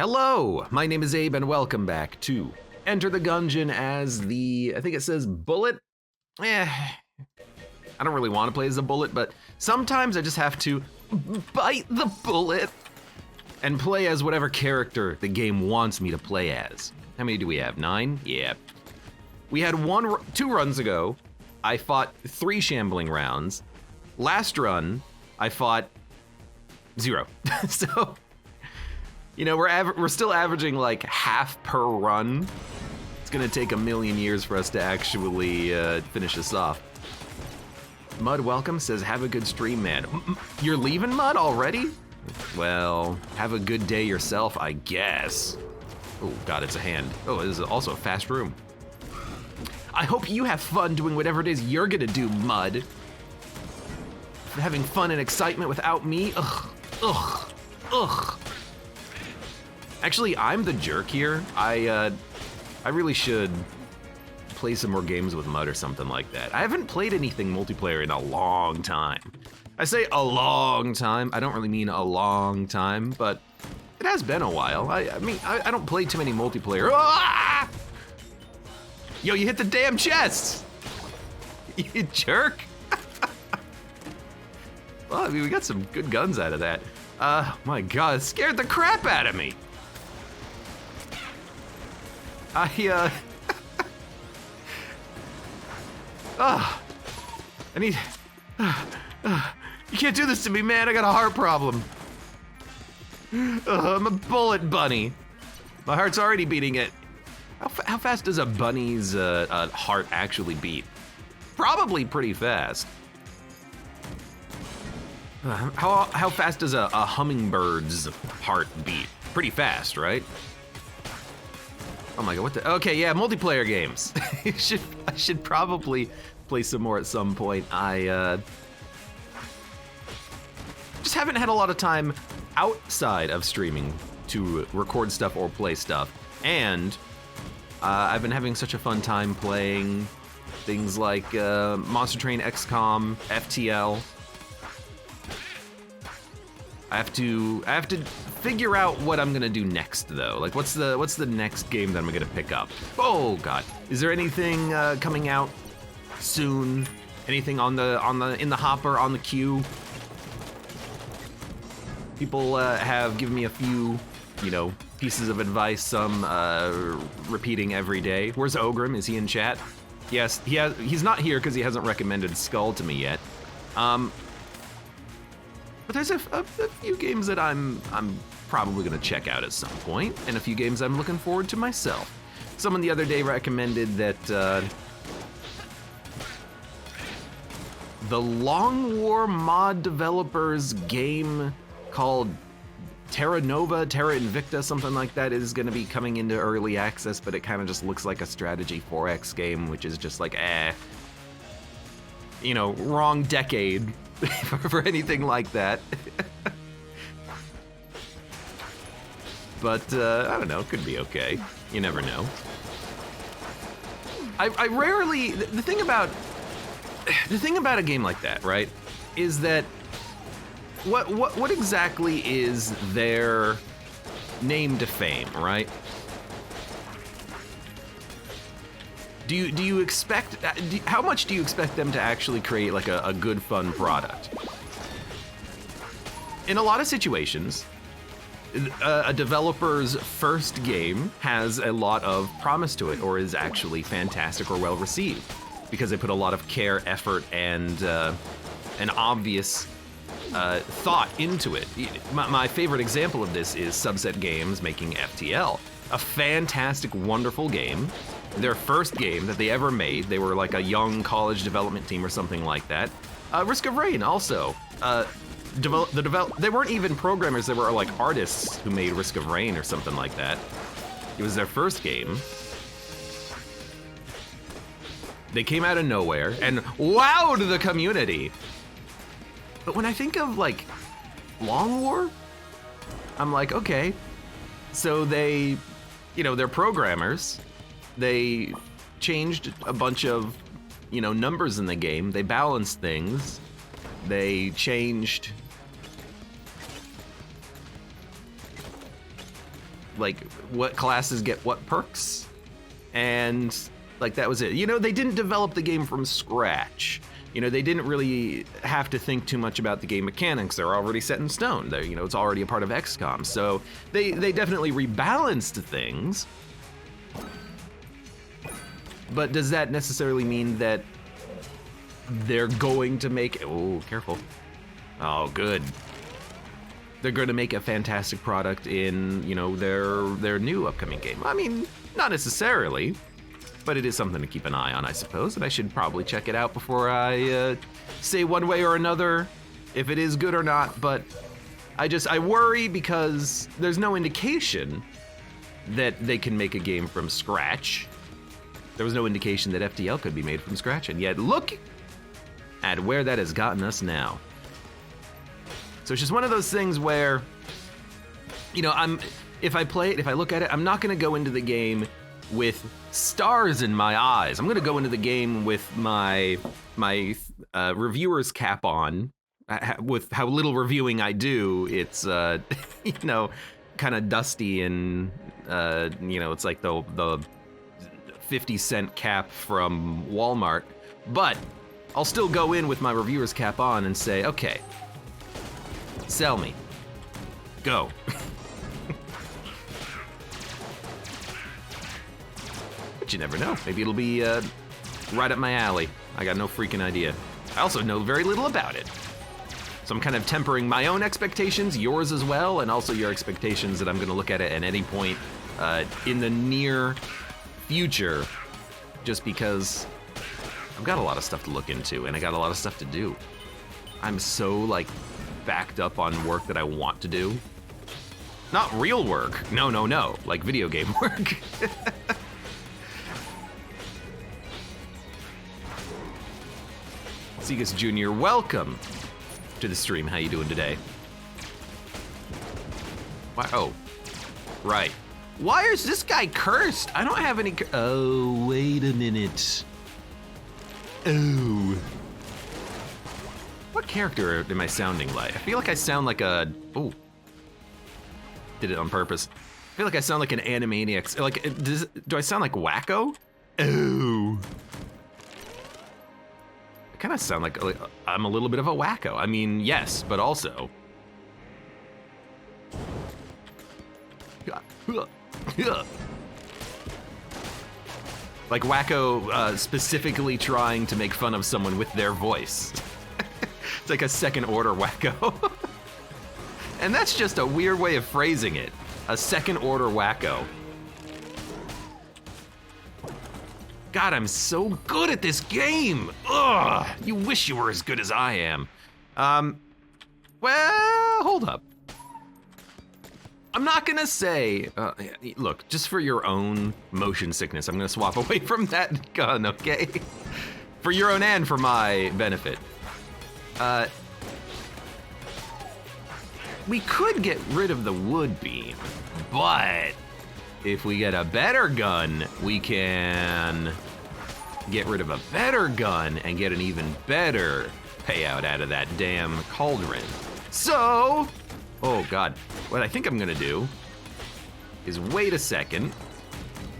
Hello, my name is Abe and welcome back to Enter the Gungeon as I think it says bullet. I don't really want to play as a bullet, but sometimes I just have to bite the bullet and play as whatever character the game wants me to play as. How many do we have? 9? Yeah. We had 2 runs ago, I fought 3 shambling rounds. Last run, I fought 0. So, you know, we're still averaging like half per run. It's gonna take a million years for us to actually finish this off. Mud welcome says, have a good stream, man. You're leaving, Mud, already? Well, have a good day yourself, I guess. Oh God, it's a hand. Oh, this is also a fast room. I hope you have fun doing whatever it is you're gonna do, Mud. Having fun and excitement without me? Ugh. Actually, I'm the jerk here. I really should play some more games with Mud or something like that. I haven't played anything multiplayer in a long time. I say a long time, I don't really mean a long time, but it has been a while. I mean, I don't play too many multiplayer. Ah! Yo, you hit the damn chest! You jerk! Well, I mean, we got some good guns out of that. My God, it scared the crap out of me. I need, you can't do this to me, man. I got a heart problem. I'm a bullet bunny. My heart's already beating it. How fast does a bunny's heart actually beat? Probably pretty fast. How fast does a hummingbird's heart beat? Pretty fast, right? Oh my God, what the? Okay, yeah, multiplayer games. I should probably play some more at some point. I just haven't had a lot of time outside of streaming to record stuff or play stuff. And I've been having such a fun time playing things like Monster Train XCOM, FTL. I have to figure out what I'm gonna do next, though. Like, what's the next game that I'm gonna pick up? Oh God, is there anything coming out soon? Anything in the hopper, on the queue? People have given me a few, pieces of advice. Some repeating every day. Where's Ogrim? Is he in chat? Yes, he's not here because he hasn't recommended Skull to me yet. But there's a few games that I'm probably gonna check out at some point, and a few games I'm looking forward to myself. Someone the other day recommended that the Long War mod developers game called Terra Invicta, something like that, is gonna be coming into early access, but it kind of just looks like a strategy 4X game, which is just like, wrong decade for anything like that. But I don't know, could be okay. You never know. I rarely, the thing about a game like that, right, is that what exactly is their name to fame, right? Do you expect, how much do you expect them to actually create like a good, fun product? In a lot of situations, a developer's first game has a lot of promise to it, or is actually fantastic or well received, because they put a lot of care, effort, and an obvious thought into it. My favorite example of this is Subset Games making FTL, a fantastic, wonderful game. Their first game that they ever made, they were like a young college development team or something like that. Risk of Rain also. They weren't even programmers, they were like artists who made Risk of Rain or something like that. It was their first game. They came out of nowhere and wowed the community. But when I think of like Long War, I'm like, okay, so they're programmers. They changed a bunch of, numbers in the game. They balanced things. They changed like what classes get what perks, and like that was it. You know, they didn't develop the game from scratch. You know, they didn't really have to think too much about the game mechanics. They're already set in stone. They're, you know, it's already a part of XCOM. So they definitely rebalanced things. But does that necessarily mean that they're going to make, oh, careful. Oh, good. They're going to make a fantastic product in, you know, their new upcoming game? I mean, not necessarily. But it is something to keep an eye on, I suppose, and I should probably check it out before I say one way or another if it is good or not. But I worry because there's no indication that they can make a game from scratch. There was no indication that FTL could be made from scratch, and yet look at where that has gotten us now. So it's just one of those things where, you know, if I play it, if I look at it, I'm not gonna go into the game with stars in my eyes. I'm gonna go into the game with my reviewer's cap on. With how little reviewing I do, it's you know, kind of dusty and you know, it's like the 50-cent cap from Walmart. But I'll still go in with my reviewer's cap on and say, okay, sell me, go. But you never know. Maybe it'll be right up my alley. I got no freaking idea. I also know very little about it. So I'm kind of tempering my own expectations, yours as well, and also your expectations that I'm gonna look at it at any point in the near future, just because I've got a lot of stuff to look into and I got a lot of stuff to do. I'm so like backed up on work that I want to do. Not real work. No, like video game work. Segus Jr., welcome to the stream. How you doing today? Why? Oh, right. Why is this guy cursed? I don't have any. Oh, wait a minute. Oh. What character am I sounding like? I feel like I sound like a. Oh. Did it on purpose. I feel like I sound like an Animaniacs. Like, do I sound like Wacko? Oh. Kind of sound like I'm a little bit of a wacko. I mean, yes, but also. Like wacko specifically trying to make fun of someone with their voice. It's like a second order wacko. And that's just a weird way of phrasing it. A second order wacko. God, I'm so good at this game. Ugh, you wish you were as good as I am. Well, hold up. I'm not gonna say, look, just for your own motion sickness, I'm gonna swap away from that gun, okay? For your own and for my benefit. We could get rid of the wood beam, but if we get a better gun, we can get rid of a better gun and get an even better payout out of that damn cauldron. So, oh God, what I think I'm gonna do is wait a second,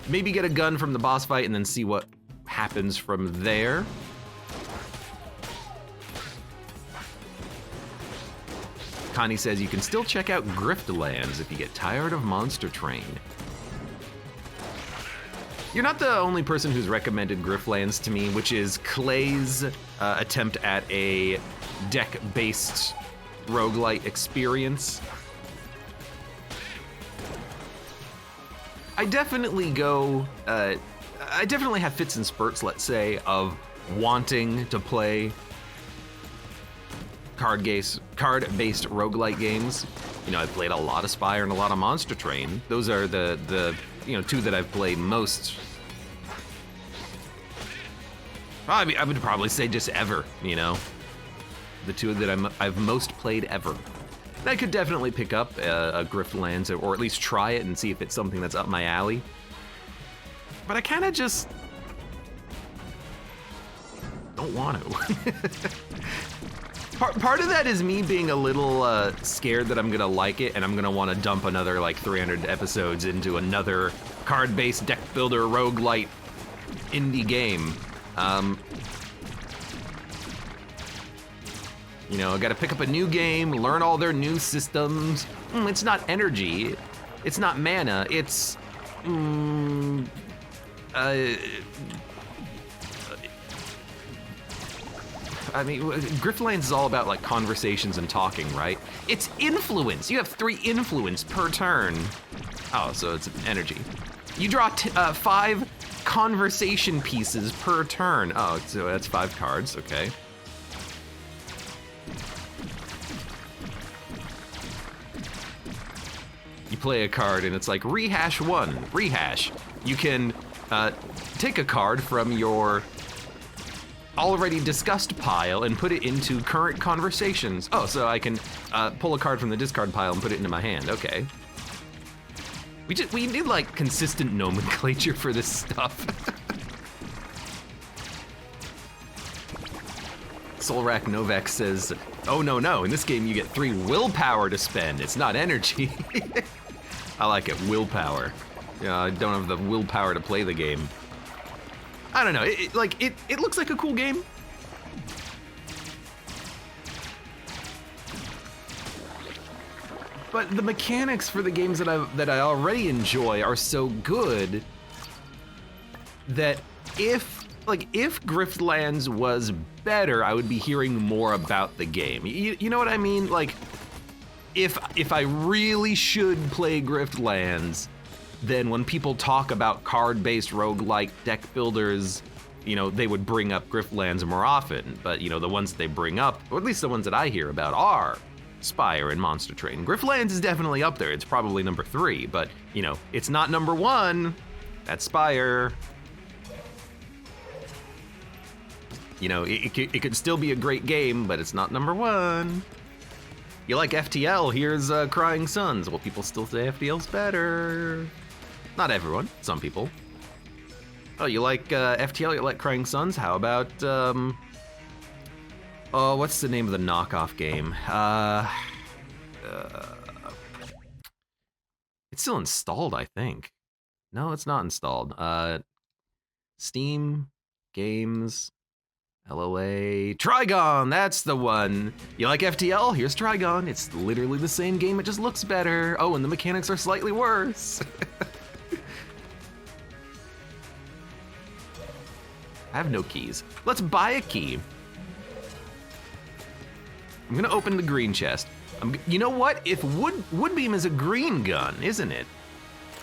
maybe get a gun from the boss fight and then see what happens from there. Connie says you can still check out Griftlands if you get tired of Monster Train. You're not the only person who's recommended Griftlands to me, which is Clay's attempt at a deck-based roguelite experience. I definitely have fits and spurts, let's say, of wanting to play card-based roguelite games. You know, I've played a lot of Spire and a lot of Monster Train. Those are the you know, two that I've played most. I mean, I would probably say just ever, you know. The two that I've most played ever. And I could definitely pick up a Griftlands, or at least try it and see if it's something that's up my alley. But I kind of just don't want to. Part of that is me being a little scared that I'm gonna like it and I'm gonna want to dump another like 300 episodes into another card-based deck builder roguelite indie game. You know, I gotta pick up a new game, learn all their new systems. It's not energy, it's not mana, it's I mean, Griftlands is all about like conversations and talking, right? It's influence. You have 3 influence per turn. Oh, so it's energy. You draw 5 conversation pieces per turn. Oh, so that's 5 cards, okay. You play a card and it's like rehash 1, rehash. You can take a card from your already discussed pile and put it into current conversations. Oh, so I can pull a card from the discard pile and put it into my hand, okay. We need like consistent nomenclature for this stuff. Solrak Novak says, oh no, in this game you get 3 willpower to spend, it's not energy. I like it, willpower. I don't have the willpower to play the game. I don't know, it looks like a cool game. But the mechanics for the games that I already enjoy are so good that if Griftlands was better, I would be hearing more about the game. You know what I mean? Like, if I really should play Griftlands, then when people talk about card-based roguelike deck builders, you know, they would bring up Griftlands more often. But, you know, the ones that they bring up, or at least the ones that I hear about, are Spire and Monster Train. Griftlands is definitely up there. It's probably number 3, but, you know, it's not number 1. That's Spire. You know, it could still be a great game, but it's not number 1. You like FTL, here's Crying Suns. Well, people still say FTL's better. Not everyone, some people. Oh, you like FTL, you like Crying Suns? How about, oh, what's the name of the knockoff game? It's still installed, I think. No, it's not installed. Steam, Games, LOA, Trigon, that's the one. You like FTL? Here's Trigon. It's literally the same game, it just looks better. Oh, and the mechanics are slightly worse. I have no keys. Let's buy a key. I'm gonna open the green chest. You know what? If Woodbeam is a green gun, isn't it?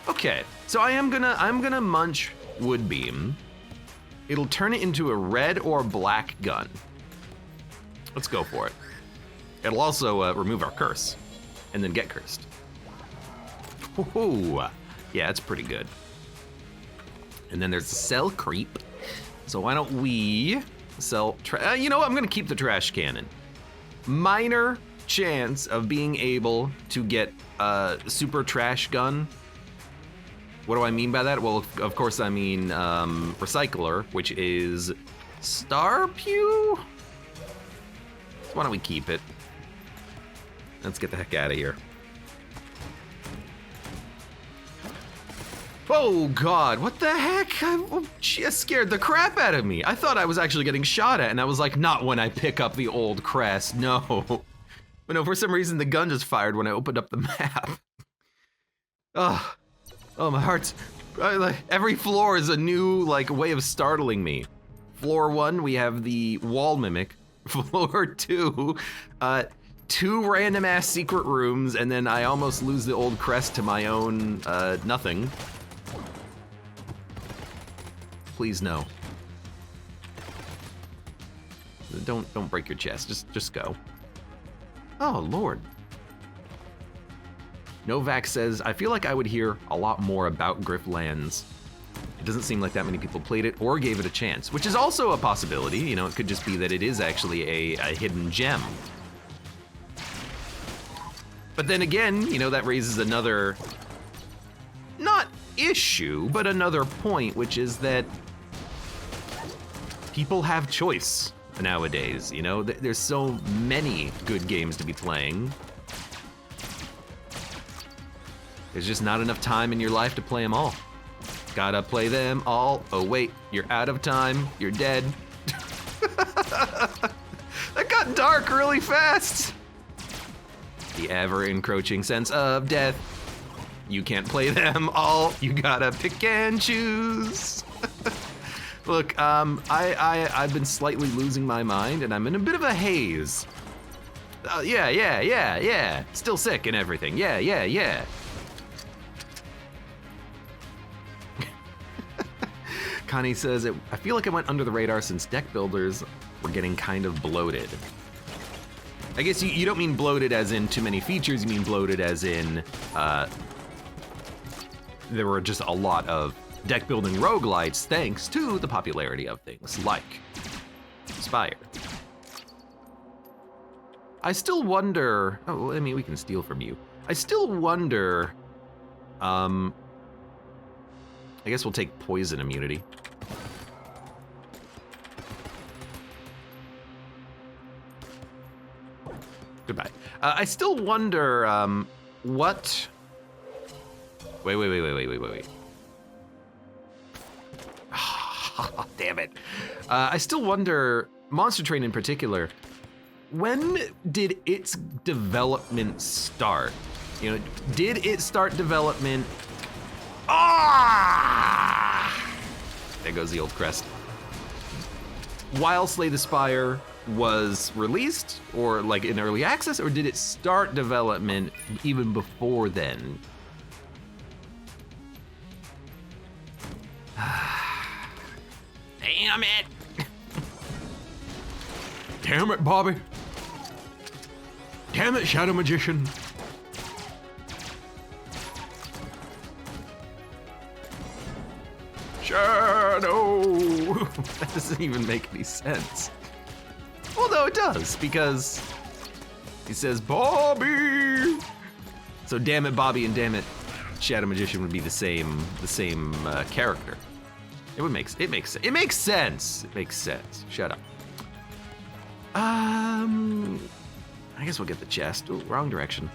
Okay, so I'm gonna munch Woodbeam. It'll turn it into a red or black gun. Let's go for it. It'll also remove our curse, and then get cursed. Ooh, yeah, it's pretty good. And then there's the cell creep. So why don't we sell, you know what, I'm gonna keep the trash cannon. Minor chance of being able to get a super trash gun. What do I mean by that? Well, of course I mean recycler, which is Starpew? Why don't we keep it? Let's get the heck out of here. Oh God, what the heck? She scared the crap out of me. I thought I was actually getting shot at and I was like, not when I pick up the old crest, no. But no, for some reason the gun just fired when I opened up the map. Oh, my heart's, every floor is a new way of startling me. Floor 1, we have the wall mimic. Floor 2, 2 random ass secret rooms, and then I almost lose the old crest to my own nothing. Please no. Don't break your chest. Just go. Oh Lord. Novak says, I feel like I would hear a lot more about Griftlands. It doesn't seem like that many people played it or gave it a chance, which is also a possibility. You know, it could just be that it is actually a hidden gem. But then again, you know, that raises another, not issue, but another point, which is that people have choice. nowadays, you know? There's so many good games to be playing. There's just not enough time in your life to play them all. Gotta play them all. Oh wait, you're out of time. You're dead. That got dark really fast. The ever-encroaching sense of death. You can't play them all. You gotta pick and choose. Look, I've been slightly losing my mind, and I'm in a bit of a haze. Yeah. Still sick and everything. Yeah. Connie says, I feel like I went under the radar since deck builders were getting kind of bloated. I guess you don't mean bloated as in too many features, you mean bloated as in there were just a lot of deck building roguelites thanks to the popularity of things like Spire. I still wonder, oh, I mean, we can steal from you. I still wonder, I guess we'll take poison immunity. Goodbye. I still wonder, what... Wait. Damn it. I still wonder, Monster Train in particular, when did its development start? You know, did it start development? There goes the old crest. While Slay the Spire was released, or like in early access, or did it start development even before then? Damn it! Damn it, Bobby! Damn it, Shadow Magician! Shadow! That doesn't even make any sense. Although it does, because he says, Bobby! So damn it, Bobby, and damn it, Shadow Magician would be the same character. It makes sense. It makes sense. Shut up. I guess we'll get the chest. Ooh, wrong direction.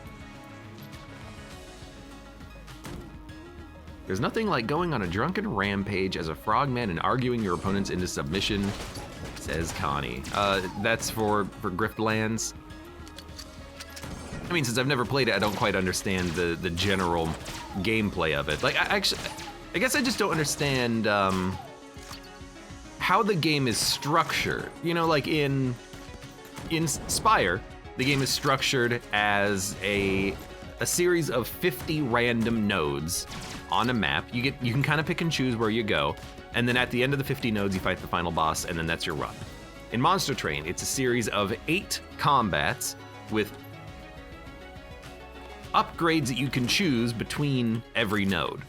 There's nothing like going on a drunken rampage as a frogman and arguing your opponents into submission, says Connie. That's for Griftlands. I mean, since I've never played it, I don't quite understand the general gameplay of it. Like, I guess I just don't understand how the game is structured. You know, like in Spire, the game is structured as a series of 50 random nodes on a map. You can kind of pick and choose where you go, and then at the end of the 50 nodes, you fight the final boss, and then that's your run. In Monster Train, it's a series of 8 combats with upgrades that you can choose between every node.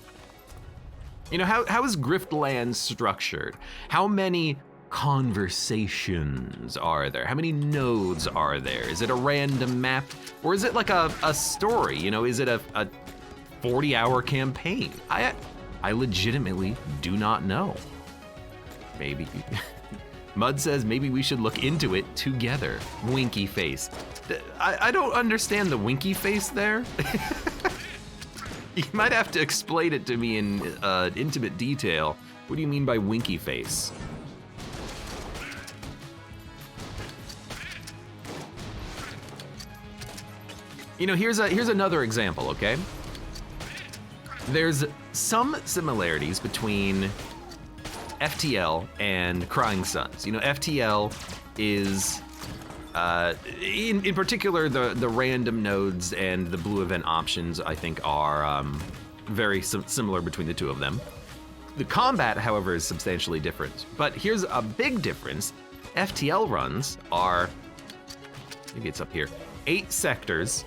You know, how is Griftlands structured? How many conversations are there? How many nodes are there? Is it a random map? Or is it like a story? You know, is it a 40-hour campaign? I legitimately do not know. Maybe. Mud says maybe we should look into it together. Winky face. I don't understand the winky face there. You might have to explain it to me in intimate detail. What do you mean by winky face? You know, here's another example, okay? There's some similarities between FTL and Crying Suns. You know, FTL is, in particular, the random nodes and the blue event options, I think, are very similar between the two of them. The combat, however, is substantially different. But here's a big difference. FTL runs are, maybe it's up here, 8 sectors.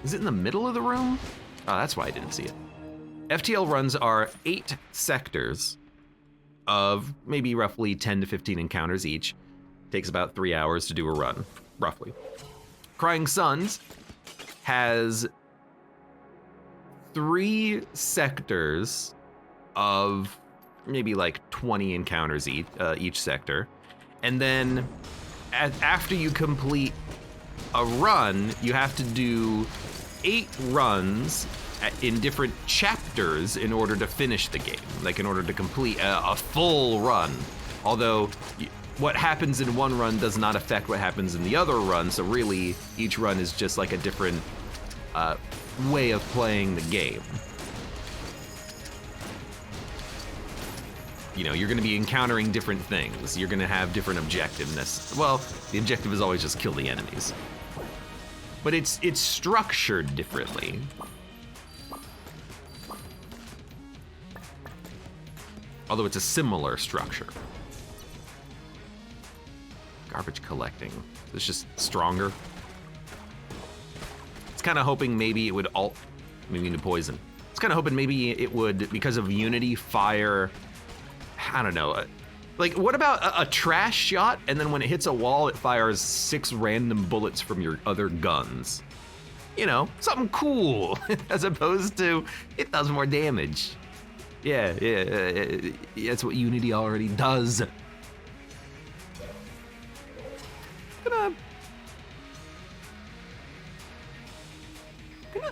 Is it in the middle of the room? Oh, that's why I didn't see it. FTL runs are 8 sectors of maybe roughly 10 to 15 encounters each. Takes about 3 hours to do a run, roughly. Crying Suns has 3 sectors of maybe like 20 encounters each sector. And then after you complete a run, you have to do 8 runs in different chapters in order to finish the game, like in order to complete a full run. Although what happens in one run does not affect what happens in the other run, so really each run is just like a different way of playing the game. You know, you're gonna be encountering different things. You're gonna have different objectiveness. Well, the objective is always just kill the enemies. But it's structured differently. Although it's a similar structure. Garbage collecting. It's just stronger. It's kind of hoping maybe it would maybe into poison. It's kind of hoping maybe it would, because of Unity, fire, I don't know. Like, what about a trash shot, and then when it hits a wall, it fires 6 random bullets from your other guns? You know, something cool, as opposed to it does more damage. Yeah, that's what Unity already does. Gonna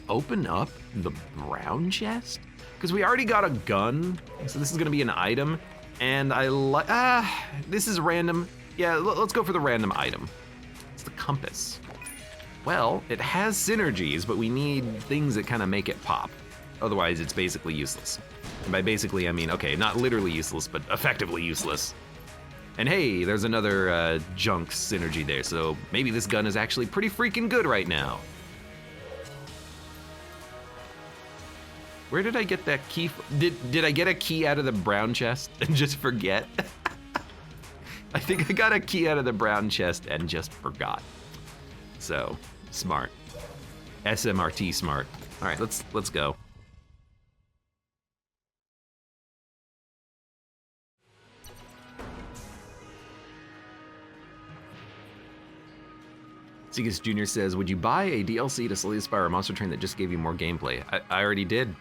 open up the brown chest? Because we already got a gun, so this is gonna be an item. And I like, this is random. Yeah, let's go for the random item. It's the compass. Well, it has synergies, but we need things that kind of make it pop. Otherwise, it's basically useless. And by basically, I mean, okay, not literally useless, but effectively useless. And hey, there's another junk synergy there, so maybe this gun is actually pretty freaking good right now. Where did I get that key? Did I get a key out of the brown chest and just forget? I think I got a key out of the brown chest and just forgot. So, smart. SMRT smart. All right, let's go. Segus Jr. says, would you buy a DLC to slowly aspire a monster train that just gave you more gameplay? I already did.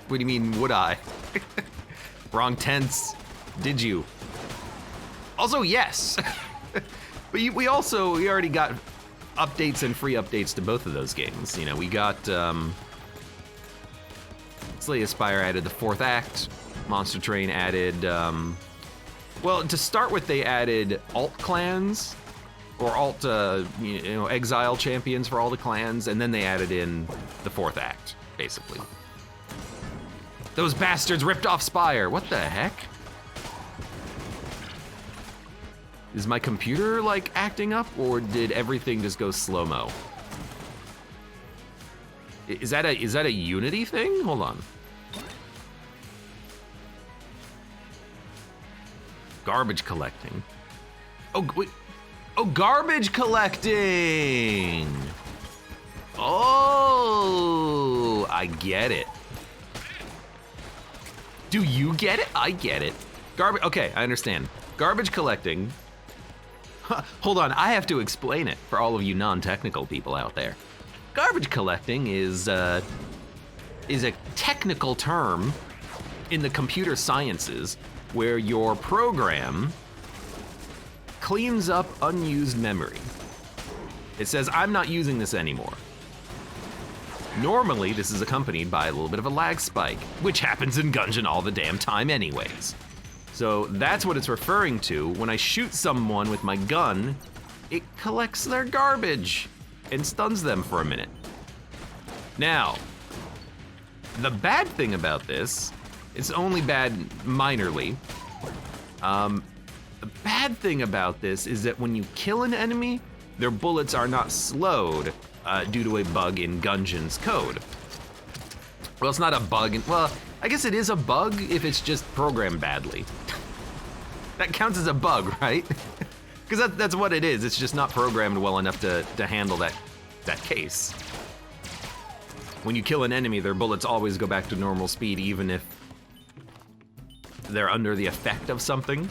What do you mean, would I? Wrong tense. Did you? Also, yes. But we already got updates and free updates to both of those games. You know, we got Slay Aspire added the 4th act. Monster Train added, well, to start with, they added alt clans, or alt, exile champions for all the clans, and then they added in the 4th act, basically. Those bastards ripped off Spire. What the heck? Is my computer, like, acting up, or did everything just go slow-mo? Is that a Unity thing? Hold on. Garbage collecting. Oh, wait. Oh, garbage collecting! Oh, I get it. Do you get it? I get it. Okay, I understand. Garbage collecting. Hold on, I have to explain it for all of you non-technical people out there. Garbage collecting is a technical term in the computer sciences where your program cleans up unused memory. It says, I'm not using this anymore. Normally, this is accompanied by a little bit of a lag spike, which happens in Gungeon all the damn time anyways. So that's what it's referring to. When I shoot someone with my gun, it collects their garbage and stuns them for a minute. Now, the bad thing about this, it's only bad minorly. The bad thing about this is that when you kill an enemy, their bullets are not slowed due to a bug in Gungeon's code. Well, it's not a bug, well, I guess it is a bug if it's just programmed badly. That counts as a bug, right? Because that's what it is. It's just not programmed well enough to handle that case. When you kill an enemy, their bullets always go back to normal speed, even if they're under the effect of something.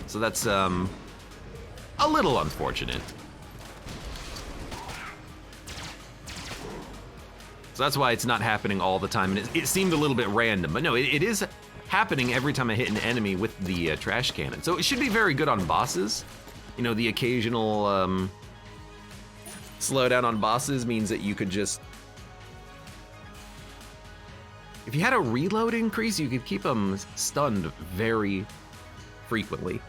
So that's a little unfortunate. So that's why it's not happening all the time, and it seemed a little bit random, but no, it is happening every time I hit an enemy with the trash cannon. So it should be very good on bosses. You know, the occasional slowdown on bosses means that you could just... If you had a reload increase, you could keep them stunned very frequently.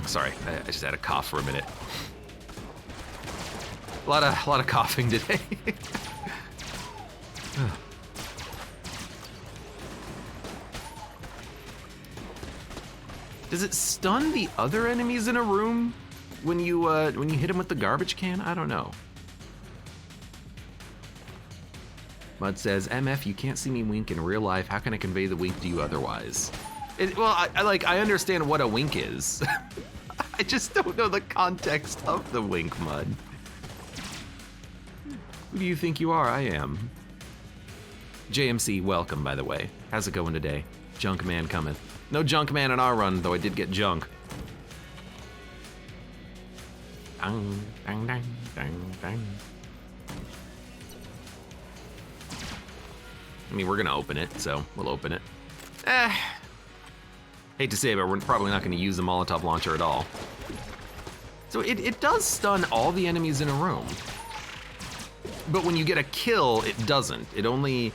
Sorry, I just had a cough for a minute. A lot of coughing today. Does it stun the other enemies in a room when you hit them with the garbage can? I don't know. Mud says, MF, you can't see me wink in real life. How can I convey the wink to you otherwise? Well, I understand what a wink is. I just don't know the context of the wink, Mud. Who do you think you are? I am. JMC, welcome, by the way. How's it going today? Junk man cometh. No junk man in our run, though I did get junk. Dang, dang, dang, dang, dang. I mean, we're gonna open it, so we'll open it. Hate to say it, but we're probably not gonna use the Molotov launcher at all. So it does stun all the enemies in a room. But when you get a kill, it doesn't. It only...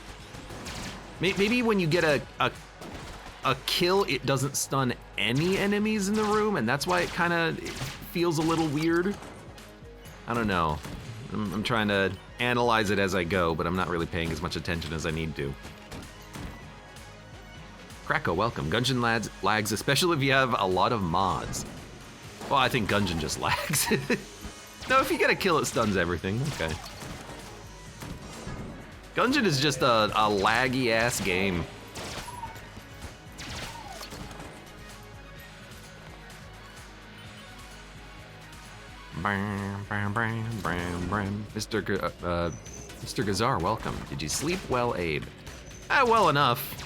Maybe when you get a kill, it doesn't stun any enemies in the room, and that's why it kind of feels a little weird. I don't know. I'm trying to analyze it as I go, but I'm not really paying as much attention as I need to. Krako, welcome. Gungeon lags, especially if you have a lot of mods. Well, I think Gungeon just lags. No, if you get a kill, it stuns everything. Okay. Gungeon is just a laggy-ass game. Mr. Gazar, welcome. Did you sleep well, Abe? Well enough.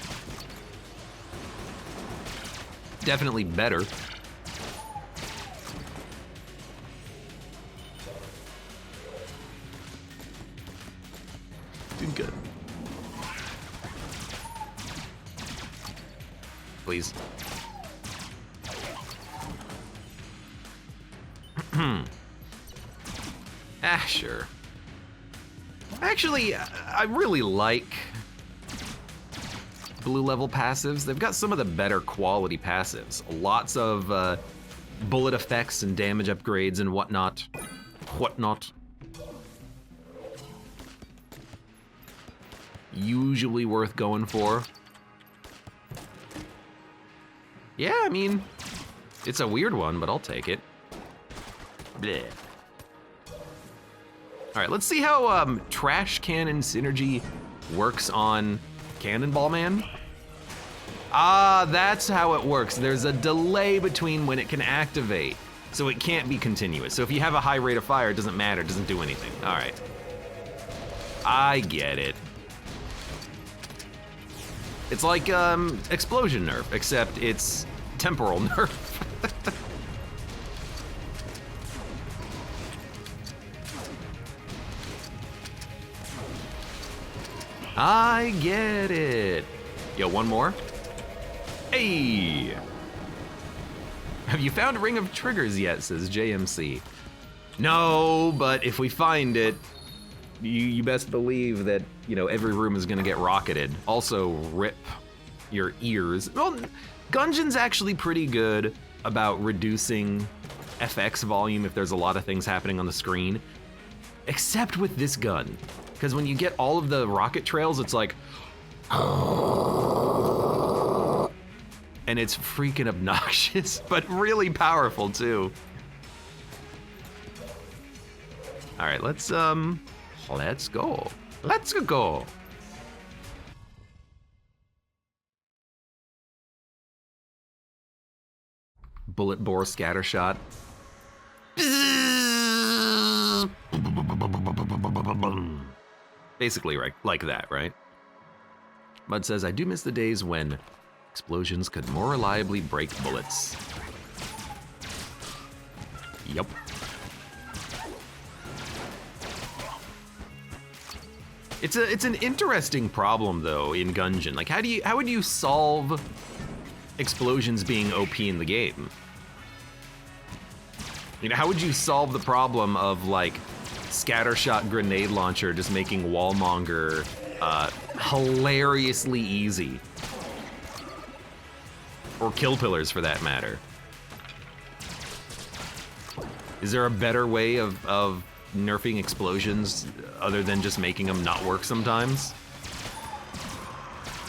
Definitely better. Doing good. Please. Sure. Actually, I really like blue level passives. They've got some of the better quality passives. Lots of bullet effects and damage upgrades and whatnot. Usually worth going for. Yeah, I mean, it's a weird one, but I'll take it. Bleh. All right, let's see how trash cannon synergy works on Cannonball Man. Ah, that's how it works. There's a delay between when it can activate, so it can't be continuous. So if you have a high rate of fire, it doesn't matter, it doesn't do anything. All right. I get it. It's like explosion nerf, except it's temporal nerf. I get it. Yo, one more. Hey. Have you found Ring of Triggers yet, says JMC. No, but if we find it, you best believe that, you know, every room is gonna get rocketed. Also, rip your ears. Well, Gungeon's actually pretty good about reducing FX volume if there's a lot of things happening on the screen, except with this gun. Because when you get all of the rocket trails, it's like, and it's freaking obnoxious, but really powerful too. All right, let's go. Let's go. Bullet bore scatter shot. Basically, right, like that, right? Mud says, I do miss the days when explosions could more reliably break bullets. Yup. It's an interesting problem though in Gungeon. Like how would you solve explosions being OP in the game? You know, how would you solve the problem of like scattershot grenade launcher just making wallmonger hilariously easy? Or kill pillars for that matter. Is there a better way of nerfing explosions other than just making them not work sometimes?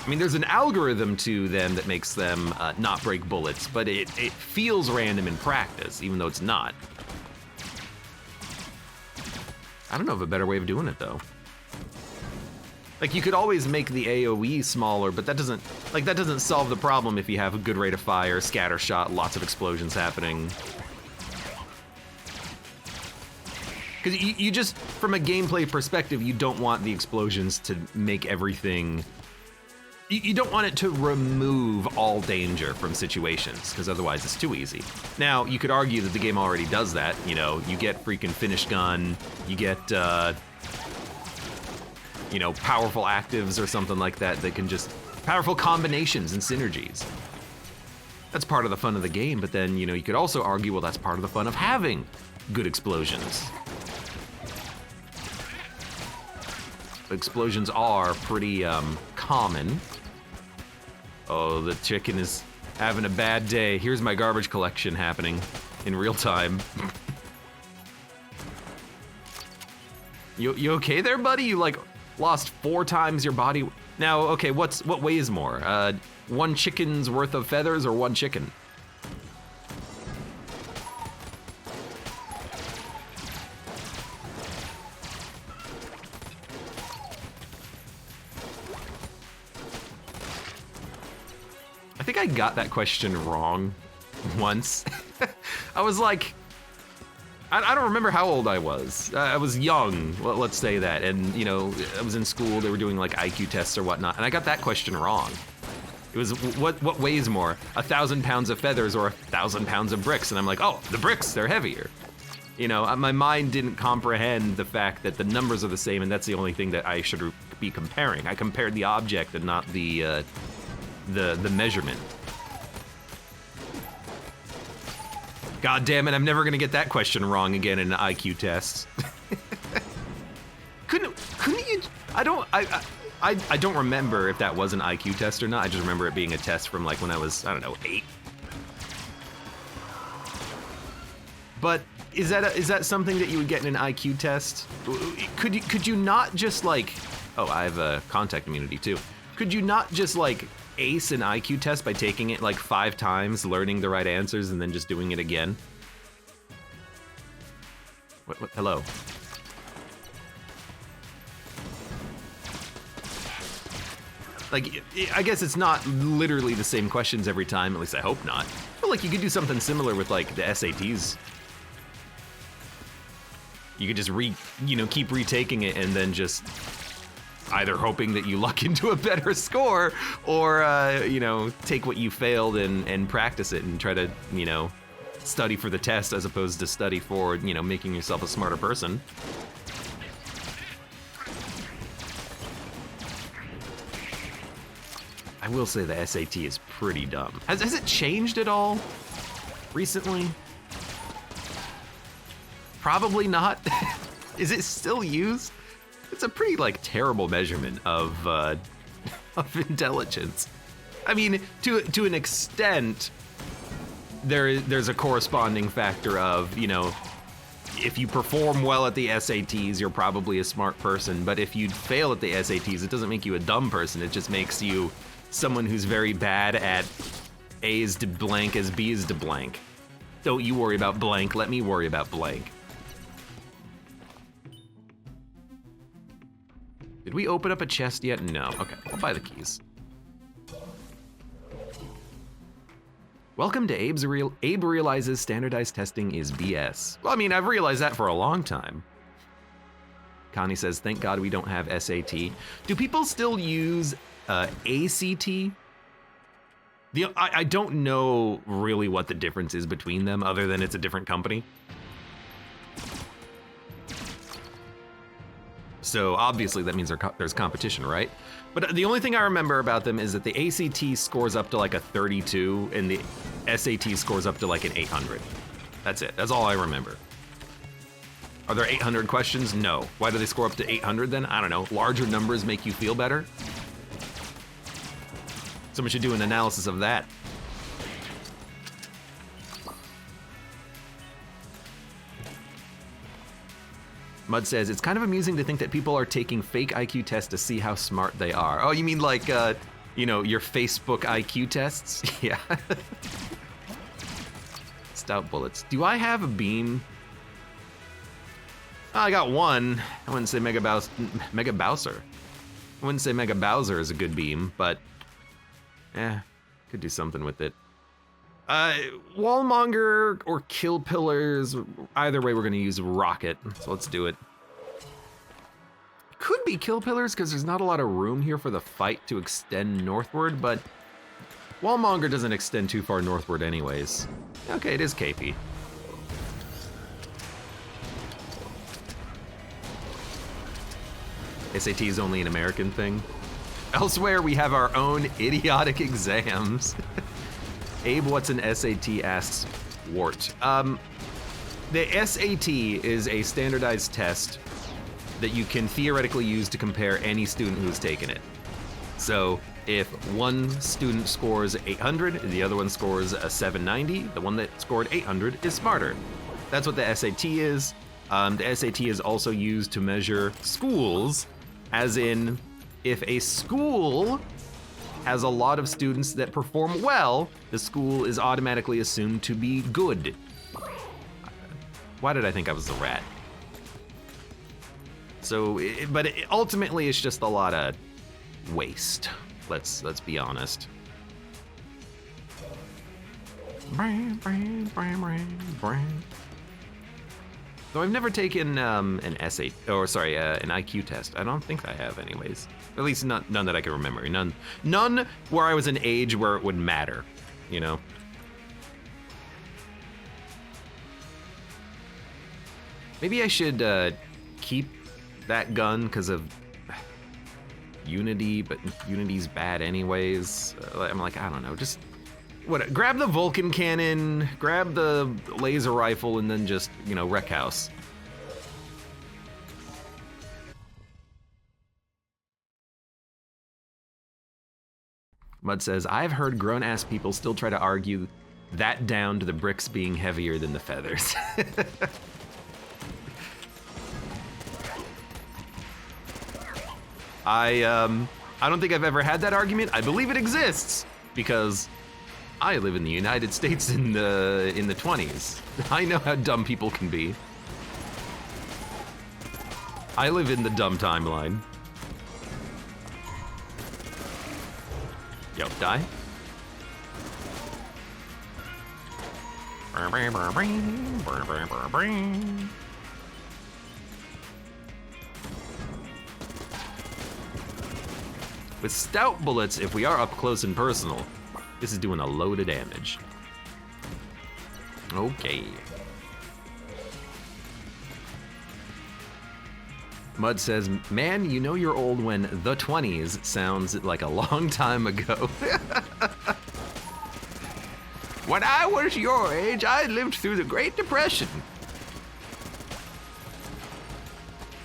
I mean, there's an algorithm to them that makes them not break bullets, but it feels random in practice, even though it's not. I don't know of a better way of doing it though. Like you could always make the AoE smaller, but that doesn't solve the problem if you have a good rate of fire, scatter shot, lots of explosions happening. Because you just, from a gameplay perspective, you don't want the explosions to make everything... You don't want it to remove all danger from situations, because otherwise it's too easy. Now, you could argue that the game already does that. You know, you get freaking finish gun, you get, you know, powerful actives or something like that that can just... Powerful combinations and synergies. That's part of the fun of the game, but then, you know, you could also argue, well, that's part of the fun of having good explosions. Explosions are pretty common. Oh, the chicken is having a bad day. Here's my garbage collection happening in real time. You okay there, buddy? You like lost 4 times your body. Now, okay, what weighs more? 1 chicken's worth of feathers or 1 chicken? I think I got that question wrong once. I was like, I don't remember how old I was. I was young, well, let's say that. And, you know, I was in school, they were doing like IQ tests or whatnot, and I got that question wrong. It was, what weighs more, 1,000 pounds of feathers or 1,000 pounds of bricks? And I'm like, oh, the bricks, they're heavier. You know, my mind didn't comprehend the fact that the numbers are the same, and that's the only thing that I should be comparing. I compared the object and not the measurement. God damn it, I'm never gonna get that question wrong again in an IQ test. Couldn't you? I don't remember if that was an IQ test or not. I just remember it being a test from like when I was, I don't know, 8. But is that something that you would get in an IQ test? Could you not just like, oh, I have a contact immunity too. Could you not just like ace an IQ test by taking it like 5 times, learning the right answers, and then just doing it again? What hello? Like, I guess it's not literally the same questions every time, at least I hope not. But like, you could do something similar with like the SATs. You could just keep retaking it and then just either hoping that you luck into a better score, or you know, take what you failed and practice it and try to, you know, study for the test as opposed to study for, you know, making yourself a smarter person. I will say the SAT is pretty dumb. Has it changed at all recently? Probably not. Is it still used? It's a pretty like terrible measurement of intelligence. I mean, to an extent, there's a corresponding factor of, you know, if you perform well at the SATs, you're probably a smart person. But if you fail at the SATs, it doesn't make you a dumb person. It just makes you someone who's very bad at A's to blank as B's to blank. Don't you worry about blank. Let me worry about blank. Did we open up a chest yet? No. Okay, I'll buy the keys. Welcome to Abe realizes standardized testing is BS. Well, I mean, I've realized that for a long time. Connie says, thank God we don't have SAT. Do people still use ACT? I don't know really what the difference is between them, other than it's a different company. So obviously that means there's competition, right? But the only thing I remember about them is that the ACT scores up to like a 32 and the SAT scores up to like an 800. That's it. That's all I remember. Are there 800 questions? No. Why do they score up to 800 then? I don't know. Larger numbers make you feel better? Someone should do an analysis of that. Mud says, it's kind of amusing to think that people are taking fake IQ tests to see how smart they are. Oh, you mean like, you know, your Facebook IQ tests? Yeah. Stout bullets. Do I have a beam? Oh, I got one. I wouldn't say Mega Bowser. I wouldn't say Mega Bowser is a good beam, but could do something with it. Wallmonger or Kill Pillars, either way we're gonna use Rocket, so let's do it. Could be Kill Pillars because there's not a lot of room here for the fight to extend northward, but Wallmonger doesn't extend too far northward anyways. Okay, it is KP. SAT is only an American thing. Elsewhere, we have our own idiotic exams. Abe, what's an SAT? Asks Wart. The SAT is a standardized test that you can theoretically use to compare any student who's taken it. So if one student scores 800 and the other one scores a 790, the one that scored 800 is smarter. That's what the SAT is. The SAT is also used to measure schools, as in if a school has a lot of students that perform well, the school is automatically assumed to be good. Why did I think I was the rat? So, but ultimately it's just a lot of waste. Let's be honest. So I've never taken an IQ test. I don't think I have, anyways. At least none that I can remember. None where I was an age where it would matter, you know. Maybe I should keep that gun because of Unity, but Unity's bad anyways. I'm like, I don't know, just grab the Vulcan cannon, grab the laser rifle, and then just, you know, wreck house. Mud says, I've heard grown-ass people still try to argue that down to the bricks being heavier than the feathers. I don't think I've ever had that argument. I believe it exists because I live in the United States in the 20s. I know how dumb people can be. I live in the dumb timeline. Yo, die. With stout bullets, if we are up close and personal, this is doing a load of damage. Okay. Mud says, man, you know you're old when the 20s sounds like a long time ago. When I was your age, I lived through the Great Depression.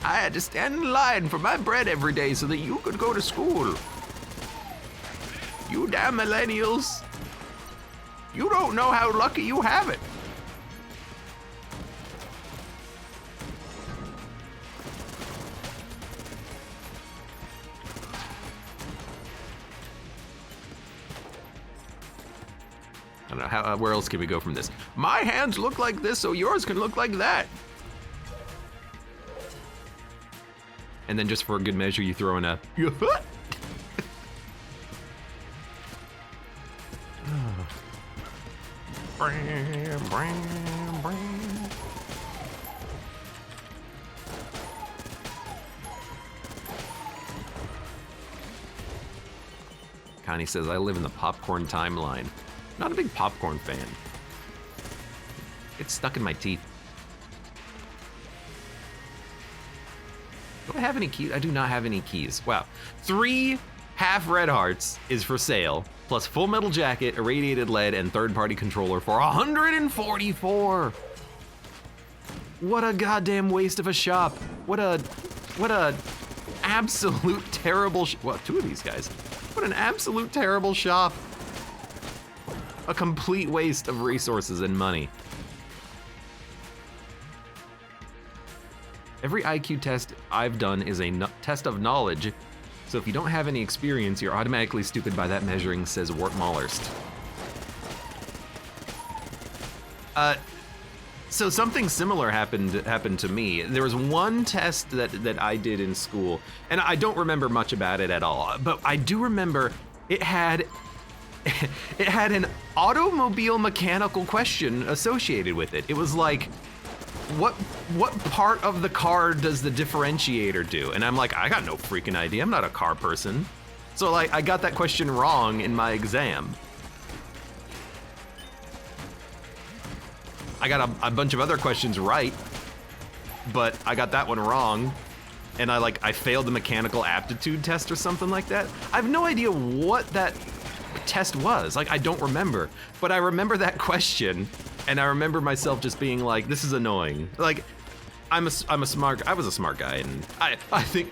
I had to stand in line for my bread every day so that you could go to school. You damn millennials. You don't know how lucky you have it. I don't know, how, where else can we go from this? My hands look like this, so yours can look like that. And then just for a good measure, you throw in a... Connie says, I live in the popcorn timeline. Not a big popcorn fan. It's stuck in my teeth. Do I have any keys? I do not have any keys. Wow. 3 half red hearts is for sale, plus full metal jacket, irradiated lead, and third-party controller for 144. What a goddamn waste of a shop. What a absolute terrible, well, 2 of these guys. What an absolute terrible shop. A complete waste of resources and money. Every IQ test I've done is a test of knowledge, so if you don't have any experience, you're automatically stupid by that measuring, says Wart Mallerst. So something similar happened to me. There was one test that I did in school, and I don't remember much about it at all, but I do remember it had an automobile mechanical question associated with it. It was like, what part of the car does the differentiator do? And I'm like, I got no freaking idea. I'm not a car person. So like, I got that question wrong in my exam. I got a bunch of other questions right, but I got that one wrong. And I failed the mechanical aptitude test or something like that. I have no idea what that test was. Like, I don't remember, but I remember that question. And I remember myself just being like, this is annoying. Like, I was a smart guy, and I think,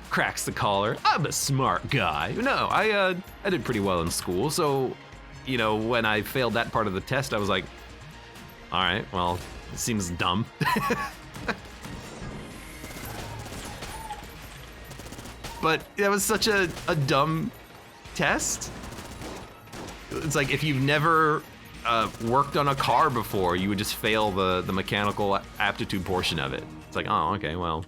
cracks the collar, I'm a smart guy. No, I did pretty well in school, so, you know, when I failed that part of the test, I was like, all right, well, it seems dumb. But that was such a dumb test. It's like, if you've never worked on a car before, you would just fail the mechanical aptitude portion of it. It's like, oh, okay, well.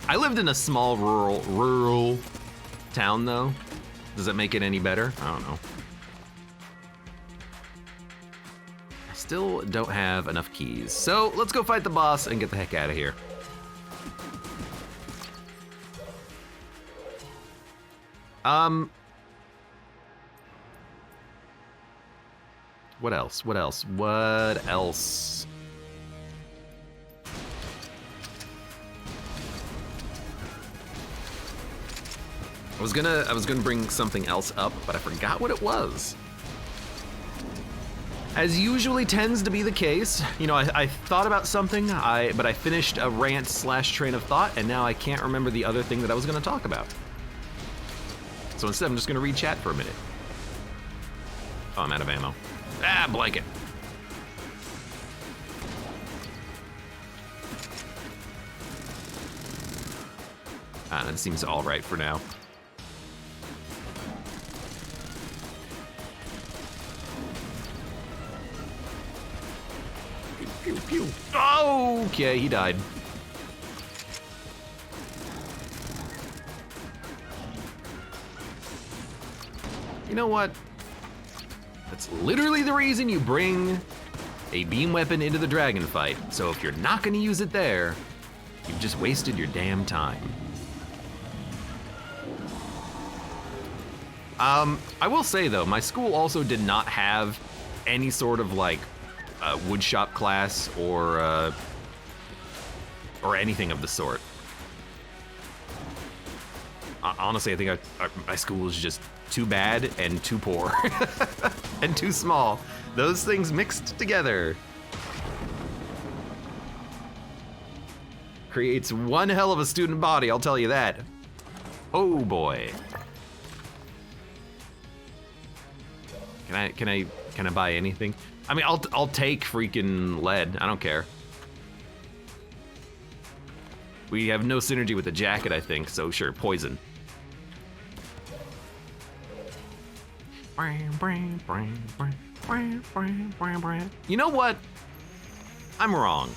I lived in a small rural town though. Does that make it any better? I don't know. I still don't have enough keys. So let's go fight the boss and get the heck out of here. What else? What else? What else? I was gonna bring something else up, but I forgot what it was. As usually tends to be the case, you know, I thought about something, but I finished a rant / train of thought, and now I can't remember the other thing that I was gonna talk about. So instead, I'm just gonna read chat for a minute. Oh, I'm out of ammo. Ah, blanket. Ah, that seems all right for now. Pew, pew, pew. Oh, okay, he died. You know what? That's literally the reason you bring a beam weapon into the dragon fight. So if you're not gonna use it there, you've just wasted your damn time. I will say though, my school also did not have any sort of like woodshop class or anything of the sort. Honestly, I think my school was just too bad and too poor and too small. Those things mixed together creates one hell of a student body, I'll tell you that. Oh boy. Can I buy anything? I mean, I'll take freaking lead. I don't care. We have no synergy with the jacket, I think, so sure, poison. You know what? I'm wrong.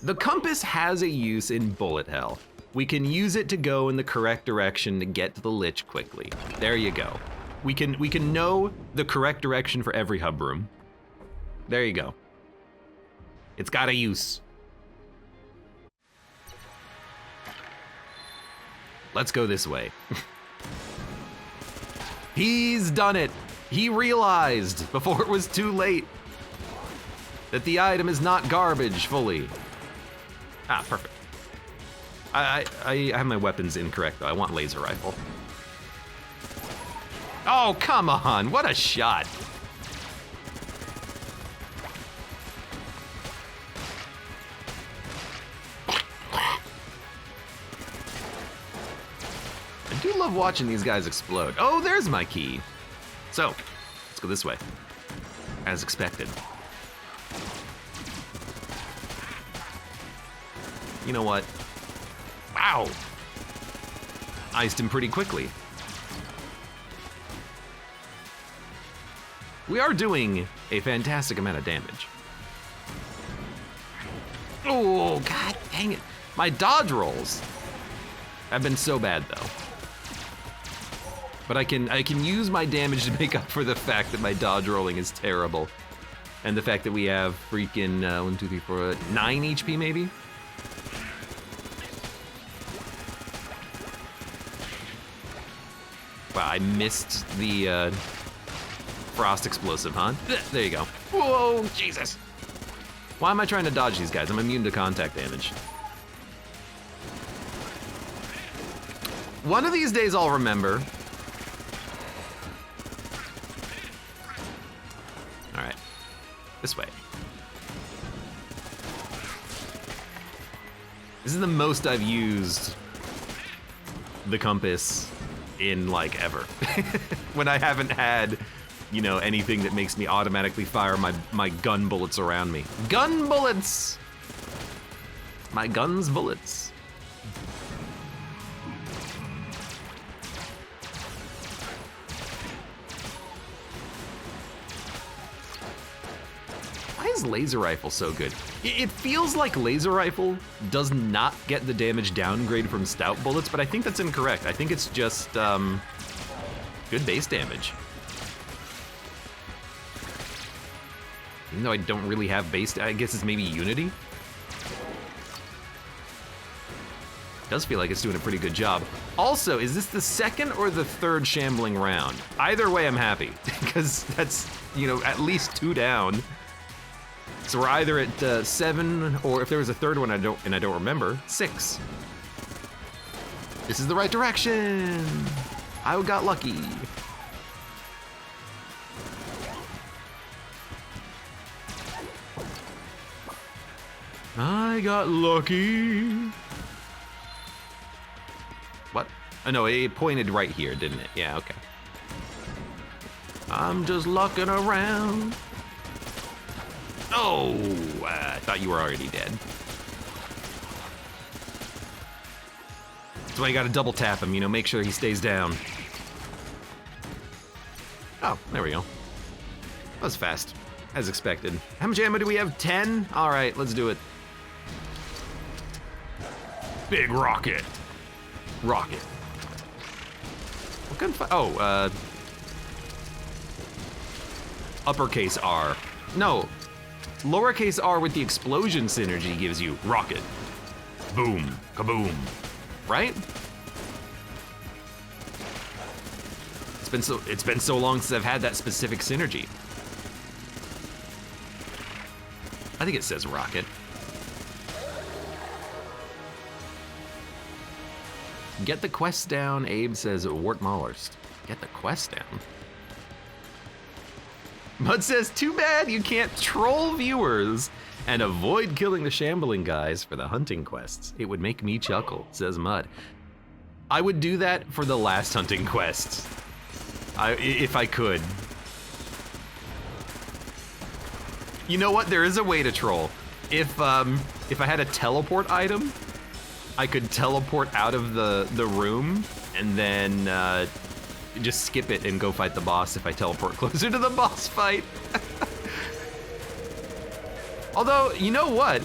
The compass has a use in bullet hell. We can use it to go in the correct direction to get to the lich quickly. There you go. We can know the correct direction for every hub room. There you go. It's got a use. Let's go this way. He's done it. He realized before it was too late. that the item is not garbage fully. Ah, perfect. I have my weapons incorrect though. I want laser rifle. Oh, come on, what a shot. I do love watching these guys explode. Oh, there's my key. So, let's go this way, as expected. You know what? Wow! Iced him pretty quickly. We are doing a fantastic amount of damage. Oh, god dang it. My dodge rolls have been so bad though. But I can use my damage to make up for the fact that my dodge rolling is terrible. And the fact that we have freaking 1, 2, 3, 4, 9 HP maybe? Wow, I missed the frost explosive, huh? There you go. Whoa, Jesus. Why am I trying to dodge these guys? I'm immune to contact damage. One of these days I'll remember. All right, this way. This is the most I've used the compass in like ever. When I haven't had, you know, anything that makes me automatically fire my gun bullets around me. Gun bullets! My gun's bullets. Why is laser rifle so good? It feels like laser rifle does not get the damage downgrade from stout bullets, but I think that's incorrect. I think it's just good base damage. Even though I don't really have base, I guess it's maybe Unity. It does feel like it's doing a pretty good job. Also, is this the second or the third shambling round? Either way, I'm happy, because that's, you know, at least 2 down. So we're either at 7, or if there was a third one I don't remember, 6. This is the right direction. I got lucky. I got lucky. What? Oh no, it pointed right here, didn't it? Yeah, okay. I'm just lucking around. Oh, I thought you were already dead. That's why you gotta double tap him, you know, make sure he stays down. Oh, there we go. That was fast, as expected. How much ammo do we have? 10? All right, let's do it. Big rocket. Rocket. What kind of uppercase R. No. Lowercase r with the explosion synergy gives you rocket. Boom, kaboom, right? It's been so long since I've had that specific synergy. I think it says rocket. Get the quest down, Abe says Wart Maulers. Get the quest down. Mud says, too bad you can't troll viewers and avoid killing the shambling guys for the hunting quests. It would make me chuckle, says Mud. I would do that for the last hunting quest, if I could. You know what, there is a way to troll. If I had a teleport item, I could teleport out of the room and then just skip it and go fight the boss if I teleport closer to the boss fight. Although, you know what?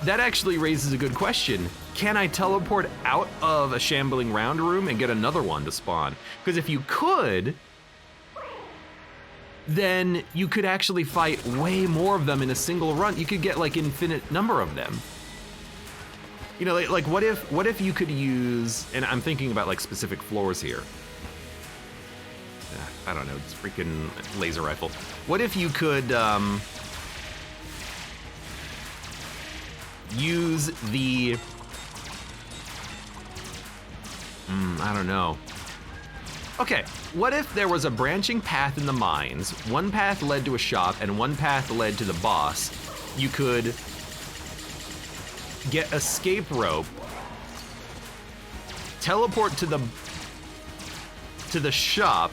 That actually raises a good question. Can I teleport out of a shambling round room and get another one to spawn? Because if you could, then you could actually fight way more of them in a single run. You could get like infinite number of them. You know, like what if you could use, and I'm thinking about like specific floors here. I don't know, it's freaking laser rifle. What if you could use the... I don't know. Okay, what if there was a branching path in the mines, one path led to a shop and one path led to the boss? You could get escape rope, teleport to the shop,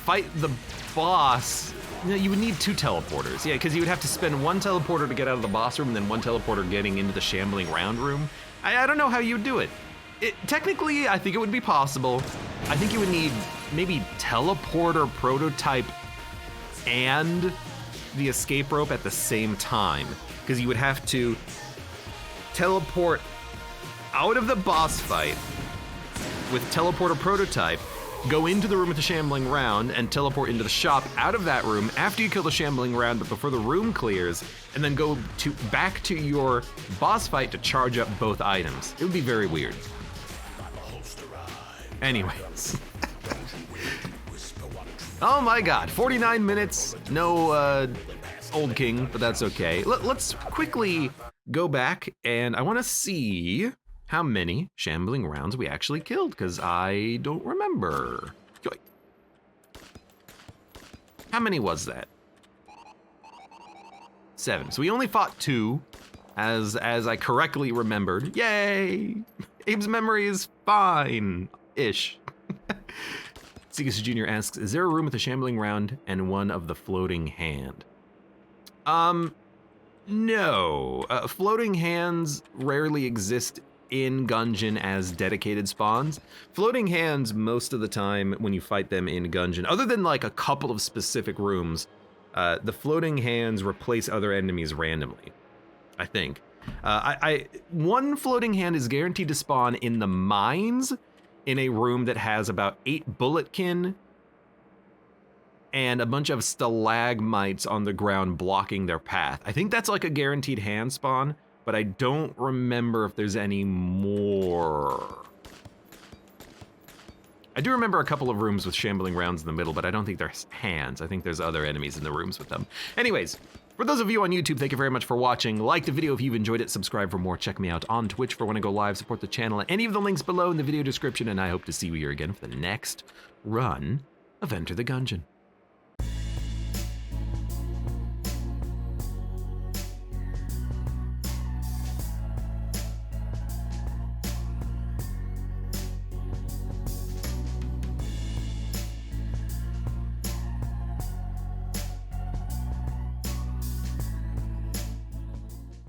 fight the boss. No, you would need 2 teleporters. Yeah, because you would have to spend 1 teleporter to get out of the boss room and then 1 teleporter getting into the shambling round room. I don't know how you would do it. Technically, I think it would be possible. I think you would need maybe teleporter prototype and the escape rope at the same time, because you would have to teleport out of the boss fight with teleporter prototype, go into the room with the shambling round, and teleport into the shop out of that room after you kill the shambling round, but before the room clears, and then go back to your boss fight to charge up both items. It would be very weird. Anyways. Oh my god, 49 minutes, no Old King, but that's okay. Let's quickly go back, and I want to see how many shambling rounds we actually killed, because I don't remember. How many was that? 7. So we only fought 2, as I correctly remembered. Yay! Abe's memory is fine-ish. Segus Jr. asks, is there a room with a shambling round and one of the floating hand? No. Floating hands rarely exist in Gungeon as dedicated spawns. Floating hands, most of the time when you fight them in Gungeon, other than like a couple of specific rooms, the floating hands replace other enemies randomly, I think. One floating hand is guaranteed to spawn in the mines in a room that has about 8 bulletkin and a bunch of stalagmites on the ground blocking their path. I think that's like a guaranteed hand spawn, but I don't remember if there's any more. I do remember a couple of rooms with shambling rounds in the middle, but I don't think there's hands. I think there's other enemies in the rooms with them. Anyways, for those of you on YouTube, thank you very much for watching. Like the video if you've enjoyed it, subscribe for more, check me out on Twitch for when I go live, support the channel at any of the links below in the video description, and I hope to see you here again for the next run of Enter the Gungeon.